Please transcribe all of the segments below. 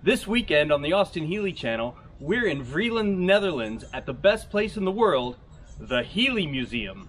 This weekend on the Austin Healey Channel, we're in Vreeland, Netherlands at the best place in the world, the Healey Museum.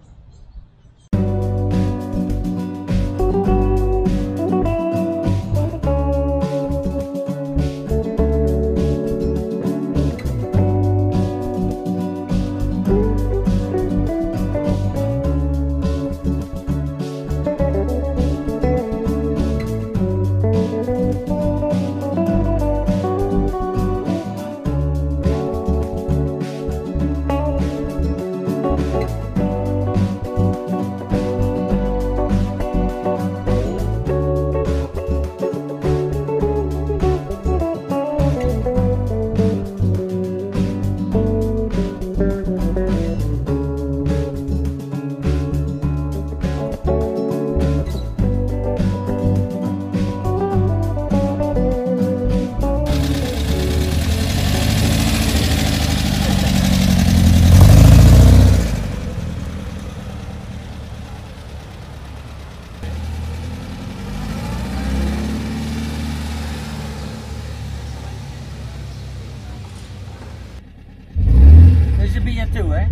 Too, eh?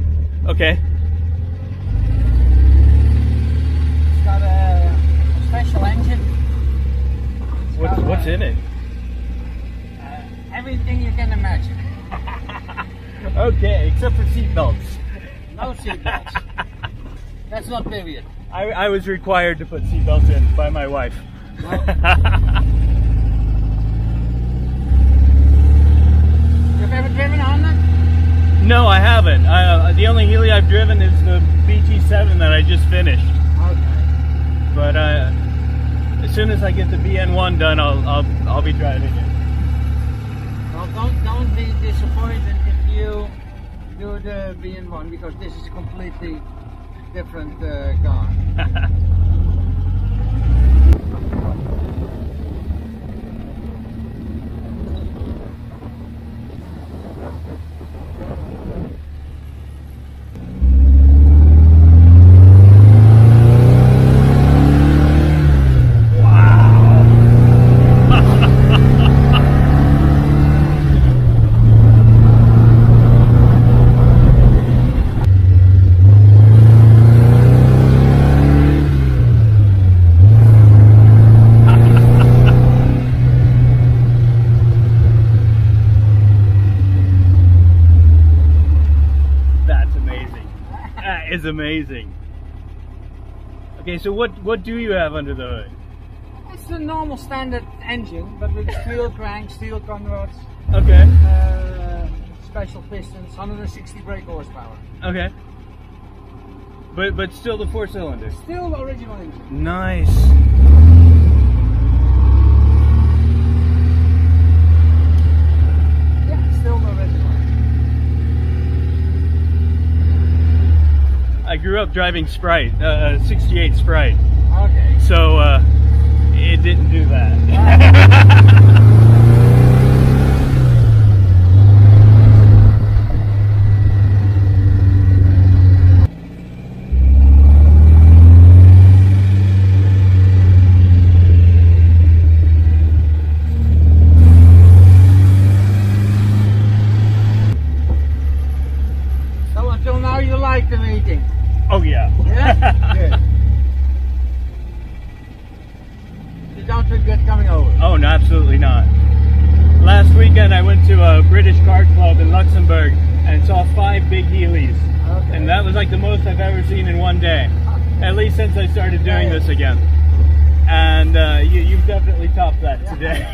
Okay. It's got a special engine. What's in it? Everything you can imagine. Okay, except for seat belts. No seat belts. That's not period. I was required to put seat belts in by my wife. No. You've ever driven a Honda? No, I haven't. The only Healey I've driven is the BT7 that I just finished. Okay. But as soon as I get the BN1 done, I'll be driving it. Well, don't be disappointed if you do the BN1 because this is a completely different car. Is amazing. Okay, so what do you have under the hood? It's the normal standard engine, but with steel cranks, steel conrods. Okay. Special pistons, 160 brake horsepower. Okay. But still the 4-cylinder. Still the original engine. Nice. Yeah, still the original. I grew up driving Sprite, 68 Sprite. Okay. So it didn't do that. So until now you like the meeting? Oh yeah. Yeah? Good. You don't regret coming over? Oh no, absolutely not. Last weekend I went to a British car club in Luxembourg and saw 5 big Healeys. Okay. And that was like the most I've ever seen in one day. At least since I started doing this again. And you've definitely topped that today.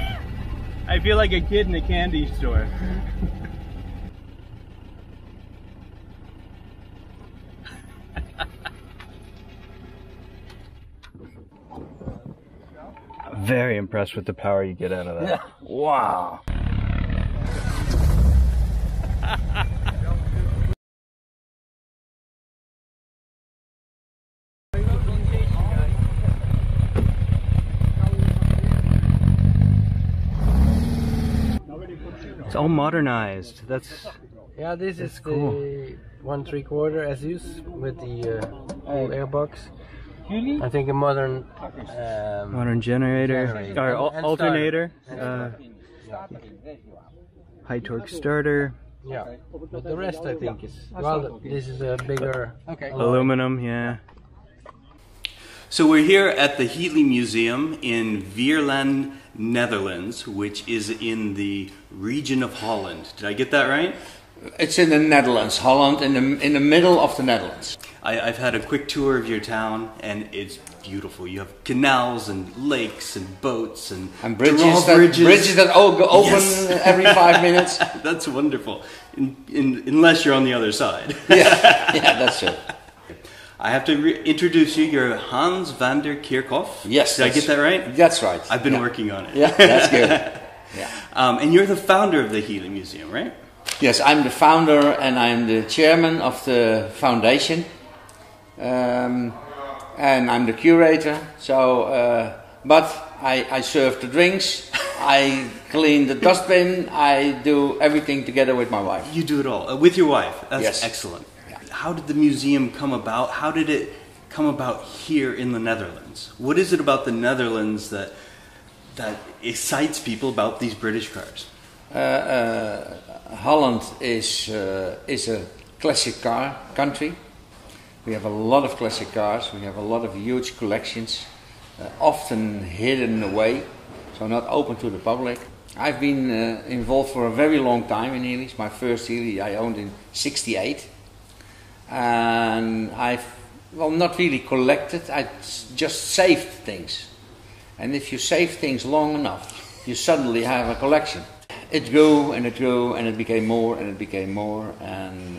I feel like a kid in a candy store. Very impressed with the power you get out of that. Yeah. Wow. It's all modernized. Yeah, this is cool. The 1 3/4 Azus with the old airbox. I think a modern modern generator or and alternator. High torque starter. Yeah, but the rest I think is, well, this is a bigger Aluminum, yeah. So we're here at the Healey Museum in Vreeland, Netherlands, which is in the region of Holland. Did I get that right? It's in the Netherlands, Holland, in the middle of the Netherlands. I've had a quick tour of your town, and it's beautiful. You have canals and lakes and boats and bridges that open every 5 minutes. That's wonderful, unless you're on the other side. Yeah, that's it. I have to introduce you. You're Hans van der Kerkhof. Yes. Did I get that right? That's right. I've been working on it. Yeah, that's good. Yeah. And you're the founder of the Healey Museum, right? Yes, I'm the founder and I'm the chairman of the foundation. And I'm the curator. So, but I serve the drinks, I clean the dustbin, I do everything together with my wife. You do it all with your wife. That's yes. Excellent. Yeah. How did the museum come about? How did it come about here in the Netherlands? What is it about the Netherlands that excites people about these British cars? Holland is a classic car country. We have a lot of classic cars. We have a lot of huge collections, often hidden away, so not open to the public. I've been involved for a very long time in Healey's. My first Healey I owned in '68, and I've not really collected. I just saved things, and if you save things long enough, you suddenly have a collection. It grew and it grew and it became more and it became more, and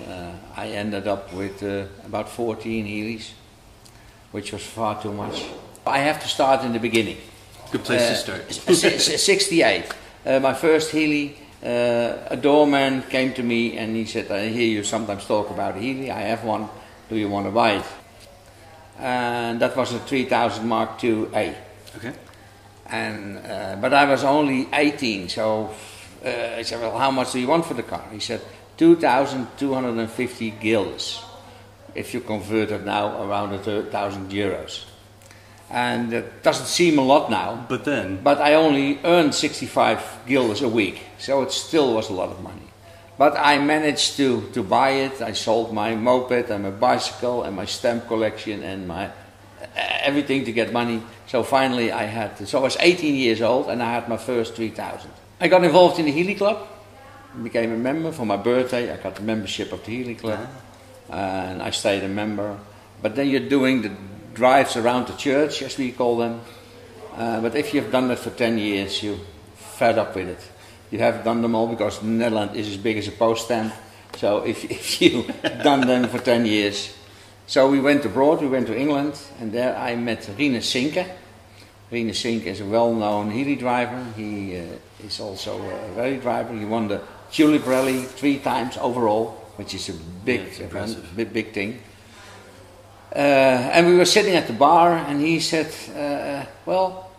I ended up with about 14 Healeys, which was far too much. I have to start in the beginning. Good place to start. 68. My first Healey, a doorman came to me and he said, I hear you sometimes talk about a Healey, I have one, do you want to buy it? And that was a 3000 Mark II-A. Okay. And, but I was only 18, so I said, well, how much do you want for the car? He said, 2,250 guilders. If you convert it now, around 1,000 euros. And it doesn't seem a lot now. But I only earned 65 guilders a week, so it still was a lot of money. But I managed to buy it. I sold my moped and my bicycle and my stamp collection and my everything to get money. So finally I was 18 years old and I had my first 3,000. I got involved in the Healey Club, became a member. For my birthday I got the membership of the Healey Club, and I stayed a member. But then you're doing the drives around the church, as we call them. But if you've done that for 10 years, you're fed up with it. You have done them all because the Netherlands is as big as a post stamp. So if you've done them for 10 years. So we went abroad, we went to England, and there I met Rinus Sinke. Rinus Sinke is a well-known Healey driver. He is also a rally driver. He won the Tulip Rally 3 times overall, which is a big event, big thing. And we were sitting at the bar, and he said, well,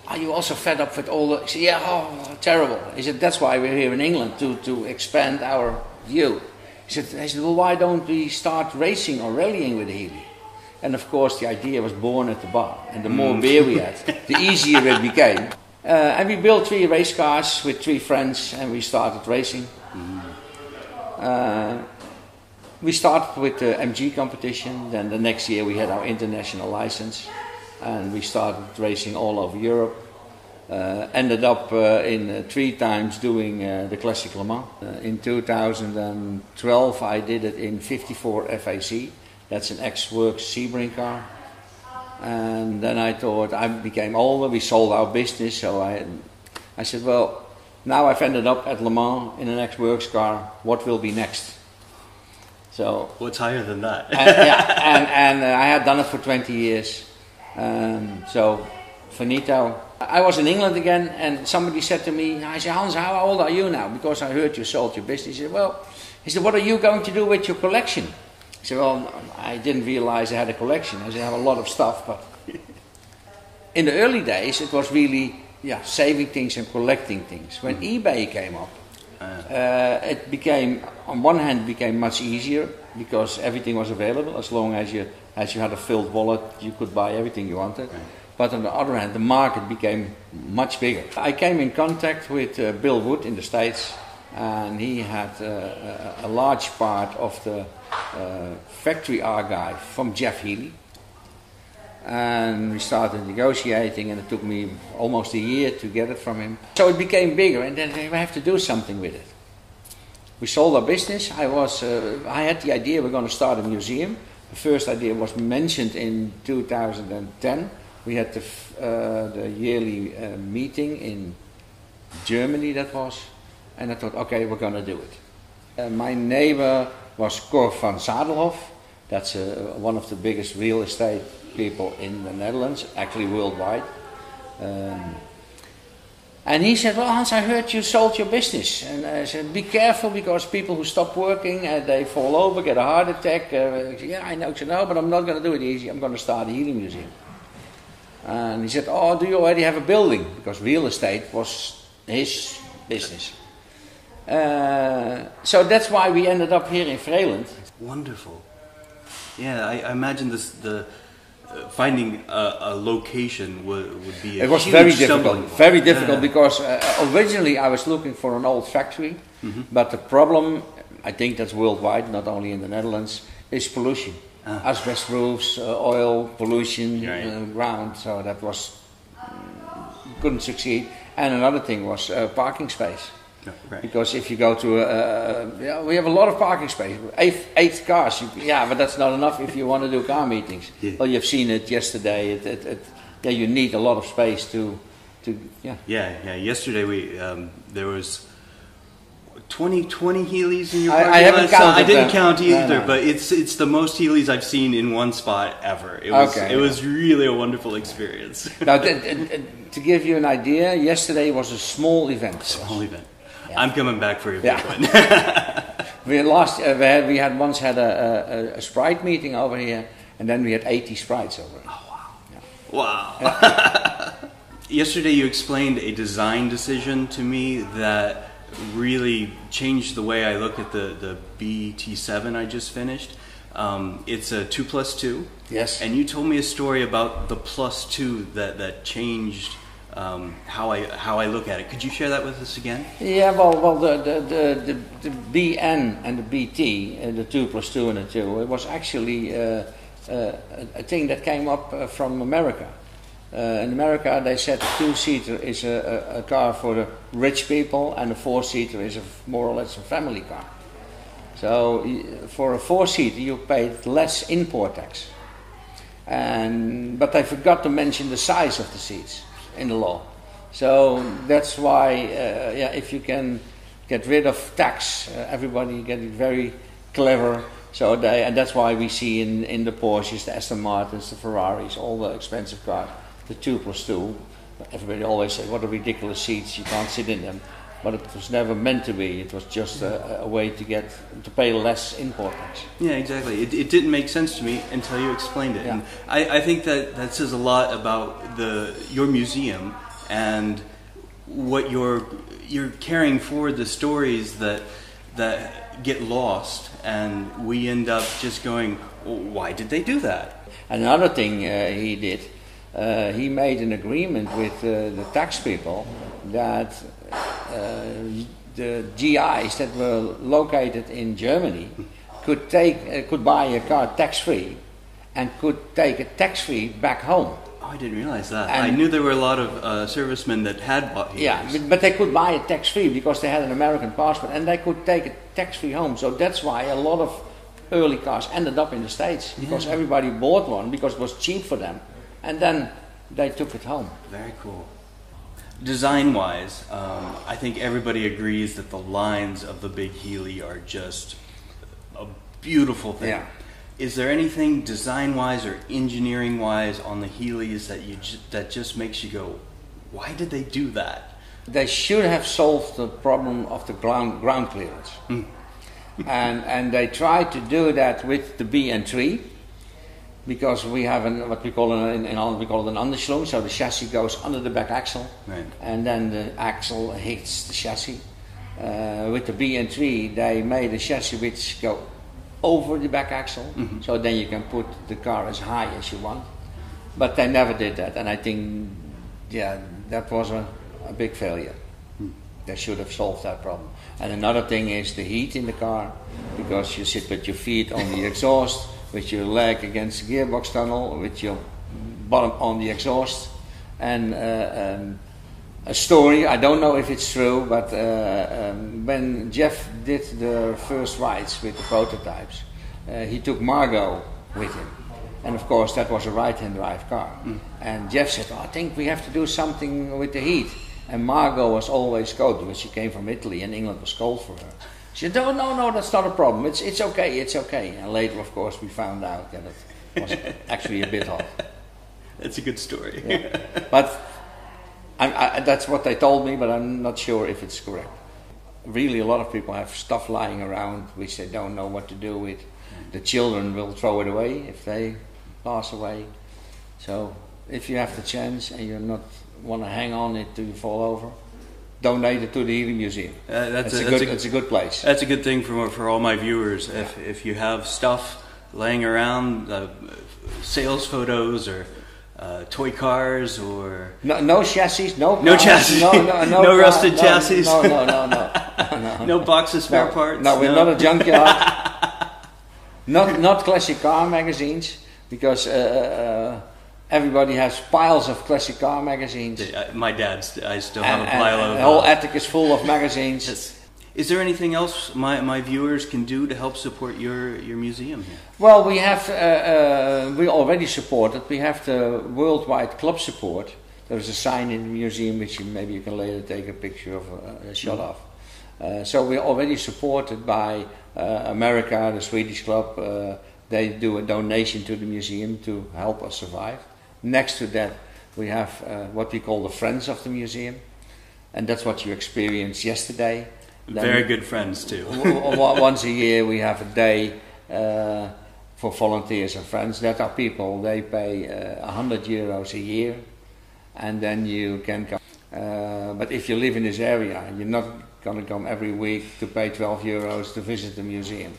are you also fed up with all the... I said, yeah, oh, terrible. He said, that's why we're here in England, to expand our view. He said, well, why don't we start racing or rallying with the Healey? And of course the idea was born at the bar, and the more beer we had, the easier it became. And we built 3 race cars with 3 friends, and we started racing. We started with the MG competition, then the next year we had our international license, and we started racing all over Europe. Ended up in 3 times doing the Classic Le Mans. In 2012 I did it in 54 FAC. That's an ex-works Sebring car. And then I thought, I became older, we sold our business, so I said, well, now I've ended up at Le Mans in an ex-works car, what will be next? So what's higher than that? and I had done it for 20 years. So, finito. I was in England again, and somebody said to me, I said, Hans, how old are you now? Because I heard you sold your business. He said, what are you going to do with your collection? I said, well, I didn't realize I had a collection. I said, I have a lot of stuff, but in the early days it was really saving things and collecting things. When eBay came up, it became, on one hand, became much easier because everything was available. As long as you had a filled wallet, you could buy everything you wanted. but on the other hand, the market became much bigger. I came in contact with Bill Wood in the States, and he had a large part of the factory archive from Jeff Healey. And we started negotiating, and it took me almost a year to get it from him. So it became bigger, and then we have to do something with it. We sold our business. I had the idea we're going to start a museum. The first idea was mentioned in 2010. We had the yearly meeting in Germany, that was, and I thought, okay, we're going to do it. My neighbor was Cor van Zadelhoff. That's one of the biggest real estate people in the Netherlands, actually worldwide. And he said, well, Hans, I heard you sold your business. And I said, be careful, because people who stop working, they fall over, get a heart attack. Yeah, I know. I said, no, but I'm not going to do it easy. I'm going to start a Healey Museum. And he said, oh, do you already have a building? Because real estate was his business. So that's why we ended up here in Vreeland. Wonderful. Yeah, I imagine finding a location would be it was very difficult because originally I was looking for an old factory, but the problem, I think that's worldwide, not only in the Netherlands, is pollution. Asbest roofs, oil pollution, ground, so that was couldn't succeed. And another thing was parking space. Right. Because if you go to we have a lot of parking space, eight cars. But that's not enough if you want to do car meetings. Yeah. Well, you've seen it yesterday. You need a lot of space to. Yesterday there was 20 Healeys in your parking I haven't counted. I didn't count either, but it's the most Healeys I've seen in one spot ever. It was really a wonderful experience. Now, to give you an idea, yesterday was a small event. Yeah. I'm coming back for a big one. We had once had a Sprite meeting over here, and then we had 80 Sprites over here. Oh, wow. Yeah. Wow. Yesterday you explained a design decision to me that really changed the way I look at the BT7 I just finished. It's a 2+2. Yes. And you told me a story about the +2 that changed how I look at it. Could you share that with us again? Yeah, well, the BN and the BT, the 2+2 and the 2, it was actually a thing that came up from America. In America, they said a 2-seater is a car for the rich people, and a 4-seater is more or less a family car. So for a 4-seater, you paid less import tax, but they forgot to mention the size of the seats in the law. So that's why, if you can get rid of tax, everybody get it very clever. So and that's why we see in the Porsches, the Aston Martins, the Ferraris, all the expensive cars, the 2+2. Everybody always says, what a ridiculous seats, you can't sit in them. But it was never meant to be. It was just a way to pay less import tax. Yeah, exactly. It didn't make sense to me until you explained it. Yeah. And I think that says a lot about your museum and what you're carrying forward, the stories that get lost, and we end up just going, well, why did they do that? Another thing he did, he made an agreement with the tax people that the GIs that were located in Germany could buy a car tax-free and could take it tax-free back home. Oh, I didn't realize that. And I knew there were a lot of servicemen that had bought Healey's. Yeah, but they could buy it tax-free because they had an American passport, and they could take it tax-free home. So that's why a lot of early cars ended up in the States, because everybody bought one because it was cheap for them, and then they took it home. Very cool. Design-wise, I think everybody agrees that the lines of the big Healey are just a beautiful thing. Yeah. Is there anything design-wise or engineering-wise on the Healeys that just makes you go, why did they do that? They should have solved the problem of the ground clearance. And they tried to do that with the BN3, because we have what we call in Holland we call it an undersloom, so the chassis goes under the back axle, right, and then the axle hits the chassis. With the BN3, they made a chassis which go over the back axle, so then you can put the car as high as you want. But they never did that, and I think, yeah, that was a big failure. They should have solved that problem. And another thing is the heat in the car, because you sit with your feet on the exhaust, with your leg against the gearbox tunnel, with your bottom on the exhaust. And a story, I don't know if it's true, but when Jeff did the first rides with the prototypes, he took Margot with him. And of course that was a right-hand drive car. And Jeff said, I think we have to do something with the heat. And Margot was always cold, because she came from Italy and England was cold for her. She said, no, that's not a problem. It's okay. And later, of course, we found out that it was actually a bit hot. That's a good story. Yeah. But that's what they told me, but I'm not sure if it's correct. Really, a lot of people have stuff lying around which they don't know what to do with. The children will throw it away if they pass away. So if you have the chance and you're not want to hang on it till you fall over, donate it to the Healey Museum. It's a good place. That's a good thing for all my viewers. Yeah. If you have stuff laying around, sales photos or toy cars or no chassis, no chassis, no rusted chassis, no box of spare parts. No, we're not a junkyard. not classic car magazines, because everybody has piles of classic car magazines. My dad's. I still have a pile of. The whole attic is full of magazines. Yes. Is there anything else my viewers can do to help support your museum here? Well, we have. We already support it. We have the worldwide club support. There's a sign in the museum which maybe you can later take a picture of a shot of. So we're already supported by America, the Swedish club. They do a donation to the museum to help us survive. Next to that, we have what we call the Friends of the Museum, and that's what you experienced yesterday. Very good friends too. Once a year we have a day for volunteers and friends. That are people, they pay €100 a year, and then you can come. But if you live in this area, you're not going to come every week to pay €12 to visit the museum.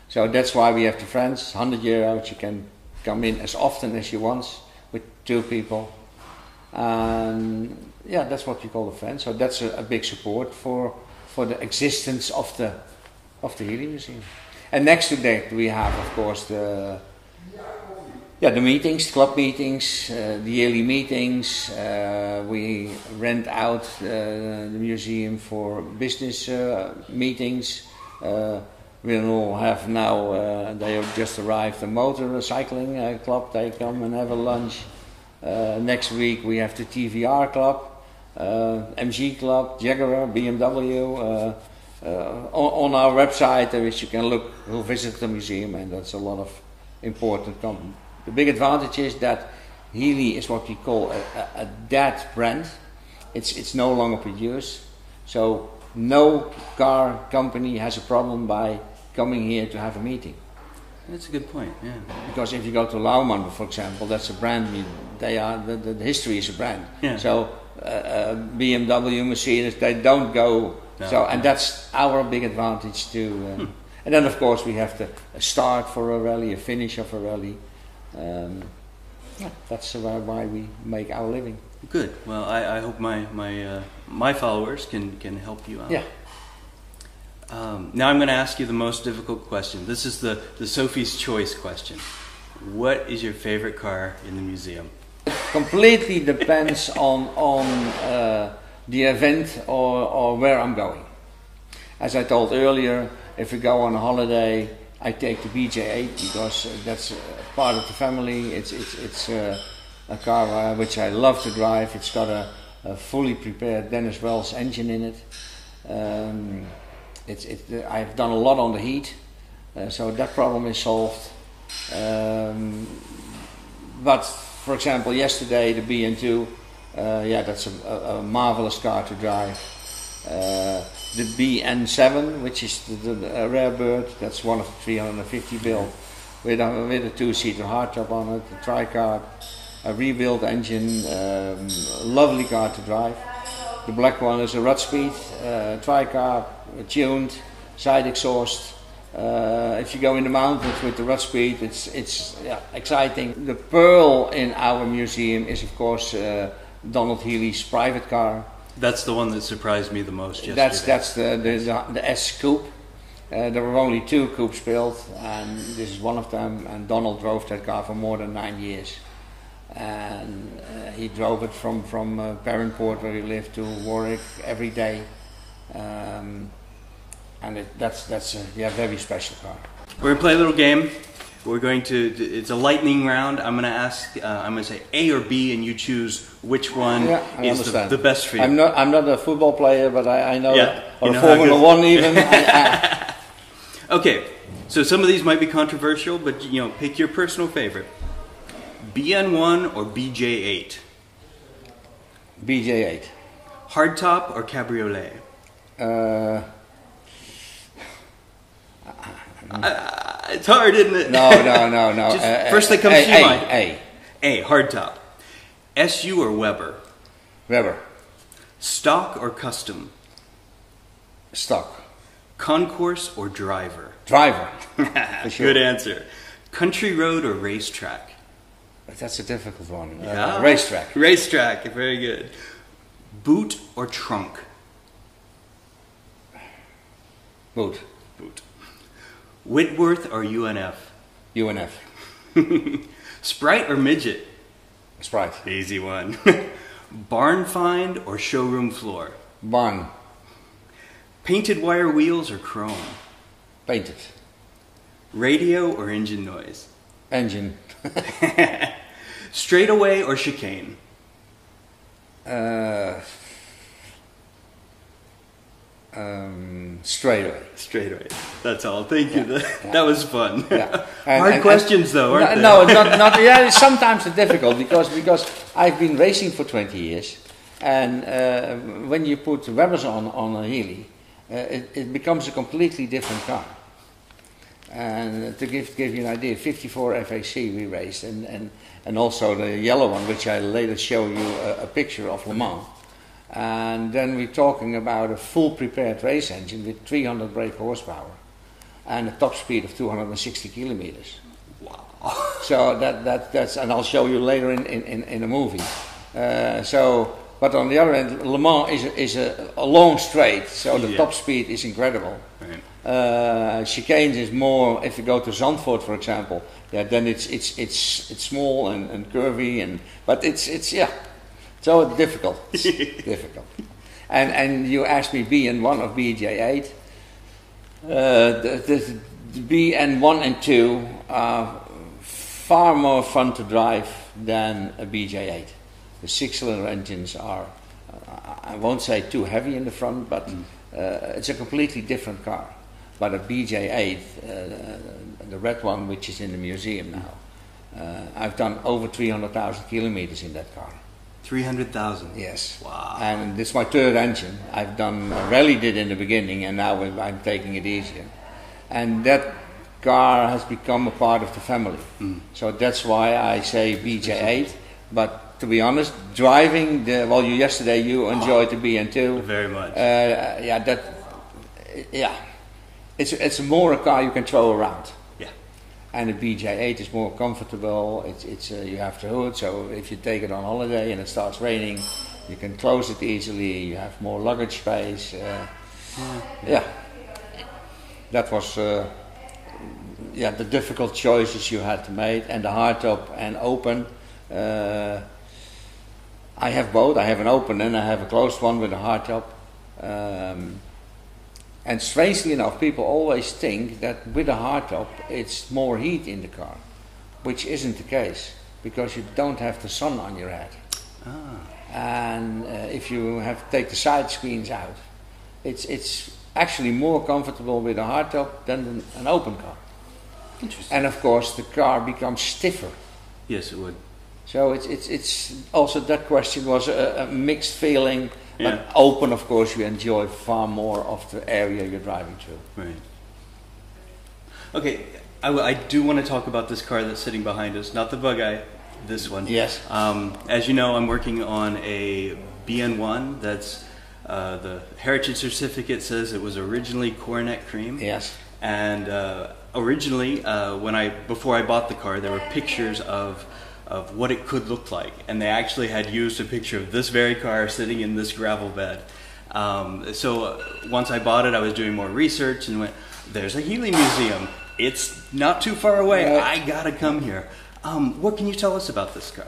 So that's why we have the Friends, €100. You can come in as often as you want with 2 people. And yeah, that's what we call the Friends. So that's a big support for the existence of the Healey Museum. And next to that we have, of course, the meetings, club meetings, the yearly meetings. We rent out the museum for business meetings. We will have now, they have just arrived, the motorcycling club. They come and have a lunch. Next week we have the TVR club, MG club, Jaguar, BMW. On our website, which you can look, we'll visit the museum, and that's a lot of important company. The big advantage is that Healey is what we call a dead brand. It's no longer produced, so no car company has a problem by coming here to have a meeting. That's a good point, yeah. Because if you go to Laumann, for example, that's a brand. The history is a brand. Yeah. So BMW, Mercedes, they don't go. No, so, and that's our big advantage too. And then, of course, we have a start for a rally, a finish of a rally. That's why we make our living. Good. Well, I hope my followers can help you out. Yeah. Now I'm going to ask you the most difficult question. This is the Sophie's Choice question. What is your favorite car in the museum? It completely depends on the event or where I'm going. As I told earlier, if we go on a holiday, I take the BJ8 because that's part of the family. It's a car which I love to drive. It's got a fully prepared Dennis Wells engine in it. I've done a lot on the heat, so that problem is solved. But for example, yesterday the BN2, that's a marvelous car to drive. The BN7, which is the rare bird, that's one of the 350 built, with a 2-seater hardtop on it, a tri-carb, a rebuilt engine, lovely car to drive. The black one is a Rudspeed, tri-carb, tuned, side exhaust, If you go in the mountains with the rut speed, it's exciting. The pearl in our museum is, of course, Donald Healey's private car. That's the one that surprised me the most yesterday. That's the S coupe. There were only 2 coupes built, and this is one of them. And Donald drove that car for more than 9 years, and he drove it from Perranport, where he lived, to Warwick every day. And that's a very special car. We're gonna play a little game. We're going to. It's a lightning round. I'm gonna ask. I'm gonna say A or B, and you choose which one is the best for you. I'm not a football player, but I know. Yeah, or Formula One even. Okay, so some of these might be controversial, but pick your personal favorite. BN1 or BJ8? BJ8. Hardtop or cabriolet? It's hard, isn't it? No. First thing comes to your mind. A. Hardtop. SU or Weber? Weber. Stock or custom? Stock. Concourse or driver? Driver. For sure. Good answer. Country road or racetrack? That's a difficult one. Yeah. Racetrack. Racetrack, very good. Boot or trunk? Boot. Boot. Whitworth or UNF? UNF. Sprite or midget? Sprite. Easy one. Barn find or showroom floor? Barn. Painted wire wheels or chrome? Painted. Radio or engine noise? Engine. Straightaway or chicane? Straightaway. Straightaway. That's all. Thank you. That was fun. Yeah. Hard questions though, aren't they? No, not. Yeah, sometimes it's difficult because I've been racing for 20 years, and when you put Webers on a Healey, it becomes a completely different car. And to give you an idea, 54 FAC we raced, and also the yellow one, which I later show you a picture of Le Mans. And then we're talking about a full prepared race engine with 300 brake horsepower and a top speed of 260 kilometers. Wow! So that's, and I'll show you later in a movie. But on the other end, Le Mans is a long straight, so the top speed is incredible. Right. Chicanes is more. If you go to Zandvoort, for example, then it's small and curvy, but it's so difficult. It's difficult. And you asked me BN1 or BJ8. The BN1 and 2 are far more fun to drive than a BJ8. The 6-cylinder engines are, I won't say too heavy in the front, but it's a completely different car. But a BJ8, the red one, which is in the museum now, I've done over 300,000 kilometers in that car. 300,000? Yes. Wow. And this is my 3rd engine. I've done, rallied it in the beginning, and now I'm taking it easier. And that car has become a part of the family. So that's why I say BJ8. But to be honest, driving yesterday you enjoyed the BN2 very much. It's more a car you can throw around. Yeah. And the BJ8 is more comfortable. It's you have the hood, so if you take it on holiday and it starts raining, you can close it easily. You have more luggage space. That was the difficult choices you had to make, and the hardtop and open. I have both. I have an open and I have a closed one with a hardtop. And strangely enough, people always think that with a hardtop it's more heat in the car, which isn't the case, because you don't have the sun on your head. And if you take the side screens out, it's actually more comfortable with a hardtop than an open car. Interesting. And of course the car becomes stiffer. Yes, it would. So it's also, that question was a mixed feeling. But open, of course, you enjoy far more of the area you're driving through. Right. Okay, I do want to talk about this car that's sitting behind us, not the Bug-Eye, this one. Yes. As you know, I'm working on a BN1 that's the heritage certificate says it was originally Coronet Cream. Yes. And originally, before I bought the car, there were pictures of what it could look like, and they actually had used a picture of this very car sitting in this gravel bed. So once I bought it, I was doing more research and went, there's a Healey Museum. It's not too far away. I gotta come here. What can you tell us about this car?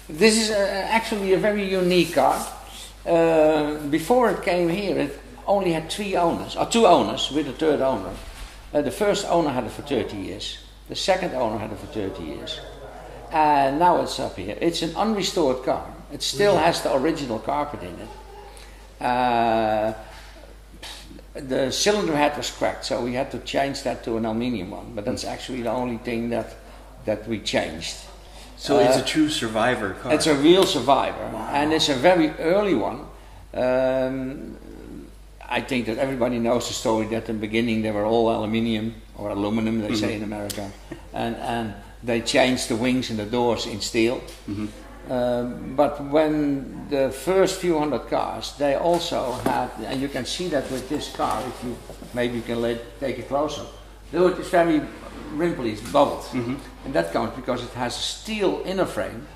This is actually a very unique car. Before it came here, it only had 3 owners, or 2 owners with a 3rd owner. The first owner had it for 30 years. The second owner had it for 30 years. And now it's up here. It's an unrestored car. It still has the original carpet in it. The cylinder head was cracked, so we had to change that to an aluminium one. But that's actually the only thing that we changed. So it's a true survivor car. It's a real survivor, and it's a very early one. I think that everybody knows the story that in the beginning they were all aluminium, or aluminum they say in America, and they changed the wings and the doors in steel. But when the first few hundred cars, they also had, and you can see that with this car, if you maybe you can take it closer. The hood is very wrinkly, it's bubbled, and that comes because it has a steel inner frame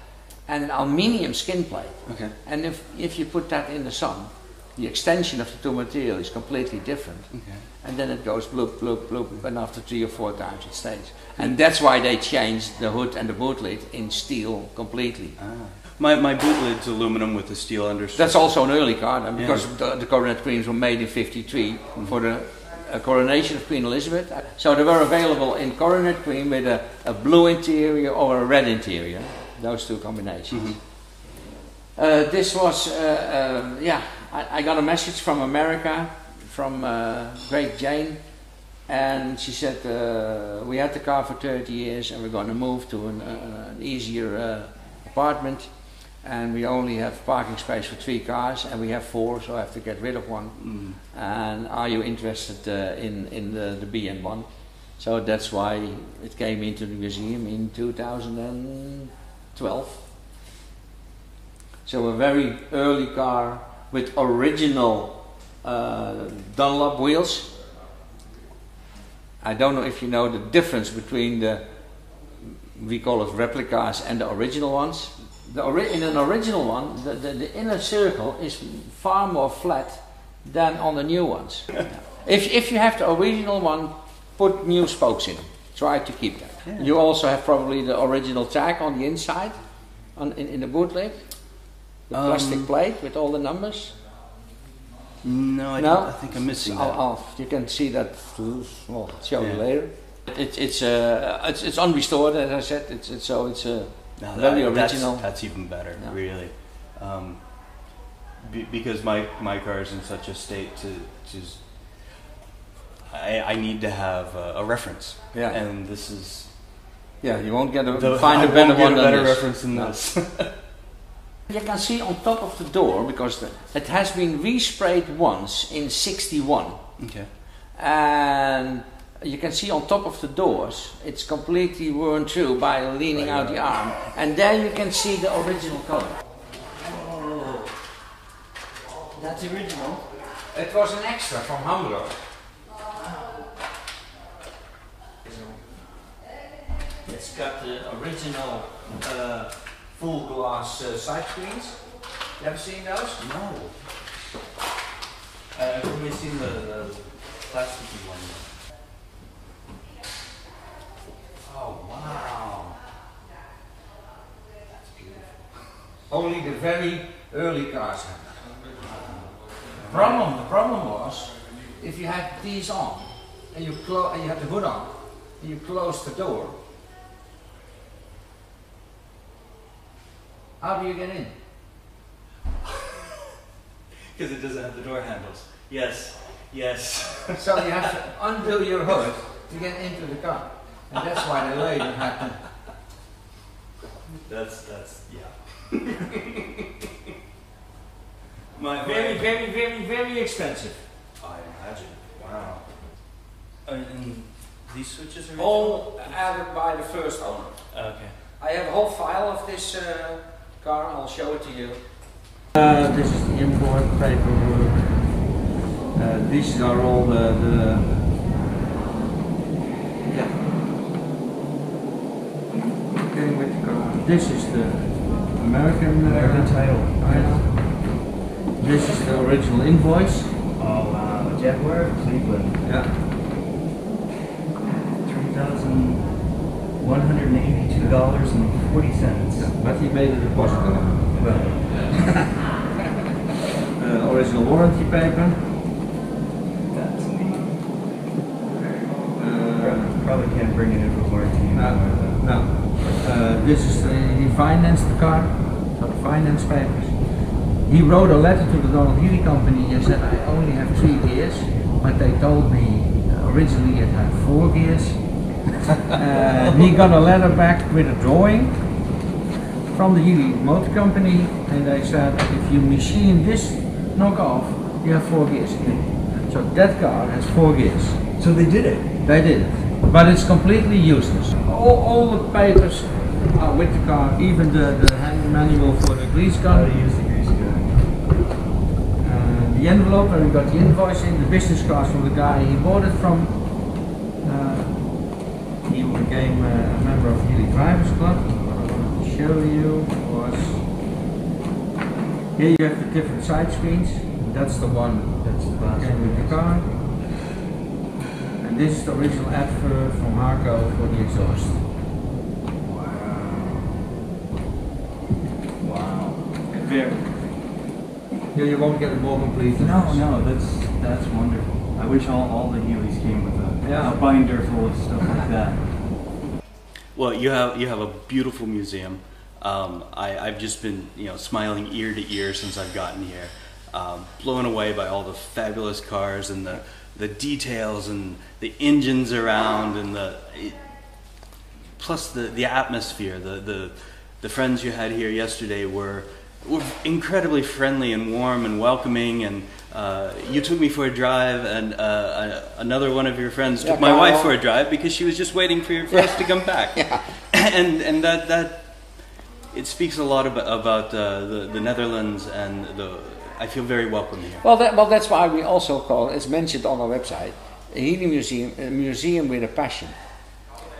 and an aluminium skin plate. Okay. And if you put that in the sun, the extension of the 2 material is completely different. Okay. And then it goes bloop, bloop, bloop, and after 3 or 4 times it stays. And that's why they changed the hood and the boot lid in steel completely. My boot lid's aluminum with a steel underside. That's also an early car, because the Coronet Creams were made in '53 for the coronation of Queen Elizabeth. So they were available in Coronet Cream with a blue interior or a red interior, those 2 combinations. This was, I got a message from America, from Great Jane, and she said, we had the car for 30 years and we're going to move to an easier apartment, and we only have parking space for 3 cars, and we have 4, so I have to get rid of one. And are you interested in the BN1? So that's why it came into the museum in 2012. So a very early car with original Dunlop wheels. I don't know if you know the difference between we call it replicas and the original ones. In an original one, the inner circle is far more flat than on the new ones. If you have the original one, put new spokes in. Try to keep that. Yeah. You also have probably the original tag on the inside, in the boot lid. The plastic plate with all the numbers. No, I think I'm missing that. You can see that. Well, I'll show you later. It's unrestored, as I said. It's very original. That's even better, really. Because my car is in such a state I need to have a reference. Yeah. And this is. Yeah, you won't find a better one than this. Reference than this. You can see on top of the door, because it has been resprayed once in '61. Okay. And you can see on top of the doors, it's completely worn through by leaning out the arm. And there you can see the original color. Oh, that's original. It was an extra from Hamburg. It's got the original full glass side screens. You ever seen those? No. I've only seen the plasticky one. Oh wow! That's beautiful. Only the very early cars had that. The problem was, if you had these on, and you had the hood on, and you close the door, how do you get in? Because it doesn't have the door handles. Yes, yes. So you have to undo your hood to get into the car. And that's why the lady had to. That's yeah. Very expensive. I imagine. Wow. And these switches are all added by the first owner. Okay. I have a whole file of this car. I'll show it to you. This is the import paperwork. These are all the This is the American title. This is the original invoice. Oh wow, Jaguar, Cleveland. Yeah. $3,182.40. But he made a deposit on it. Well, Original warranty paper. that's neat. Probably can't bring it in for warranty anymore. No. This is he financed the car, so the finance papers. He wrote a letter to the Donald Healey company and said, I only have 3 gears, but they told me originally it had 4 gears. He got a letter back with a drawing from the Healey Motor Company, and they said, if you machine this knockoff, you have 4 gears again. So that car has 4 gears. So they did it? They did it, but it's completely useless. All the papers are with the car, even the manual for the grease gun. How to use the grease gun. The envelope where we got the invoice in, the business cards from the guy he bought it from. He became a member of the Healey Drivers Club. What I wanted to show you was, here you have the different side screens. That's the one that came with the car. And this is the original advert from Harco for the exhaust. Wow. Very. Here you won't get it more complete. No, that's wonderful. I wish all the Healeys came with a binder full of stuff like that. Well, you have a beautiful museum. I've just been smiling ear to ear since I've gotten here, blown away by all the fabulous cars and the details and the engines around and plus the atmosphere. The friends you had here yesterday were incredibly friendly and warm and welcoming, and you took me for a drive, and another one of your friends took my wife for a drive because she was just waiting for us to come back. And that it speaks a lot about the Netherlands, and I feel very welcome here. Well, that's why we also call it's mentioned on our website, a Healey Museum, a museum with a passion,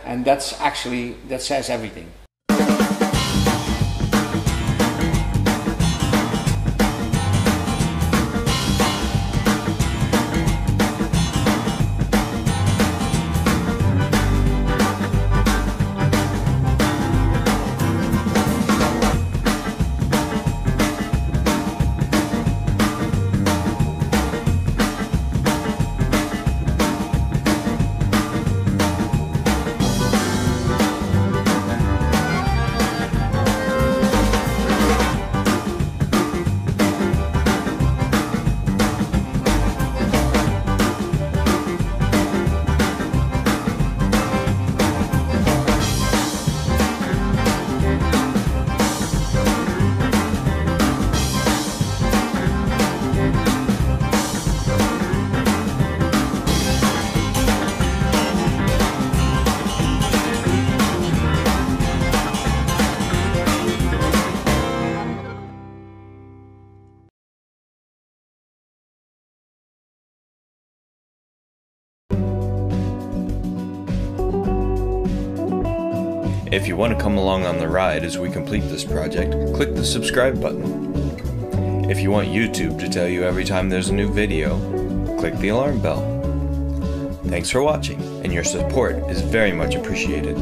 and that says everything. If you want to come along on the ride as we complete this project, click the subscribe button. If you want YouTube to tell you every time there's a new video, click the alarm bell. Thanks for watching, and your support is very much appreciated.